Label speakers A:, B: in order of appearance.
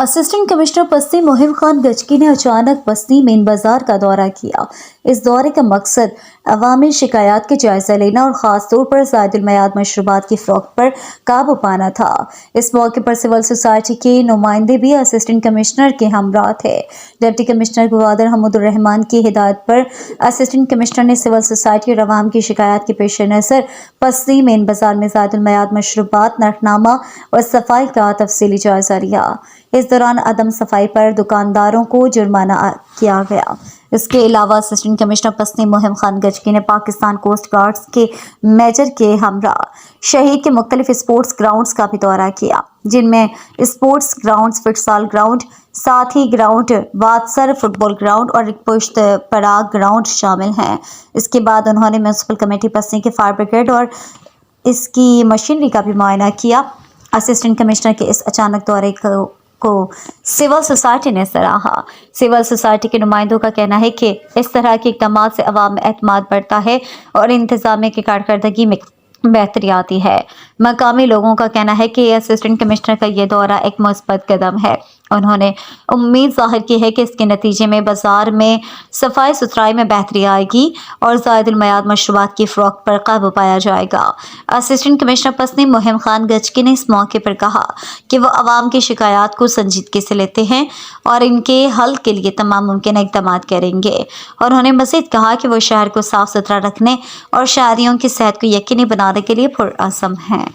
A: Assistant commissioner پستی مہم خان گجکی نے اچانک پستی مین بازار کا دورہ کیا۔ اس دورے کا مقصد عوامی شکایات کے جائزہ لینا اور خاص طور پر زائد المیعاد مشروبات کی فروخت پر قابو پانا تھا۔ اس موقع پر سول سوسائٹی کے نمائندے بھی اسسٹنٹ کمشنر کے ہمراہ تھے۔ ڈپٹی کمشنر گوادر حمود الرحمان کی ہدایت پر اسسٹنٹ کمشنر نے سول سوسائٹی اور عوام کی شکایات کے پیش نظر پستی مین بازار میں زائد المیعاد مشروبات نرخنامہ اور صفائی کا تفصیلی جائزہ لیا۔ اس دوران عدم صفائی پر دکانداروں کو جرمانہ کیا گیا۔ اس کے علاوہ اسسٹنٹ کمشنر پستی مہم خان گجکی نے پاکستان کوسٹ گارڈز کے میجر کے ہمراہ شہید کے مختلف اسپورٹس گراؤنڈز کا بھی دورہ کیا، جن میں اسپورٹس گراؤنڈز، فٹسال گراؤنڈ، ساتھی گراؤنڈ، واتسر فٹ بال گراؤنڈ اور پشت پڑاگ گراؤنڈ شامل ہیں۔ اس کے بعد انہوں نے میونسپل کمیٹی پستی کے فائر بریگیڈ اور اس کی مشینری کا بھی معائنہ کیا۔ اسسٹنٹ کمشنر کے اس اچانک دورے کو سول سوسائٹی نے سراہا۔ سول سوسائٹی کے نمائندوں کا کہنا ہے کہ اس طرح کے اقدامات سے عوام میں اعتماد بڑھتا ہے اور انتظامیہ کی کارکردگی میں بہتری آتی ہے۔ مقامی لوگوں کا کہنا ہے کہ اسسٹنٹ کمشنر کا یہ دورہ ایک مثبت قدم ہے۔ انہوں نے امید ظاہر کی ہے کہ اس کے نتیجے میں بازار میں صفائی ستھرائی میں بہتری آئے گی اور زائد المیعاد مشروبات کی فروخت پر قابو پایا جائے گا۔ اسسٹنٹ کمشنر پستی مہم خان گجکی نے اس موقع پر کہا کہ وہ عوام کی شکایات کو سنجیدگی سے لیتے ہیں اور ان کے حل کے لیے تمام ممکنہ اقدامات کریں گے۔ اور انہوں نے مزید کہا کہ وہ شہر کو صاف ستھرا رکھنے اور شہریوں کی صحت کو یقینی بنانے کے لیے پرعزم ہیں۔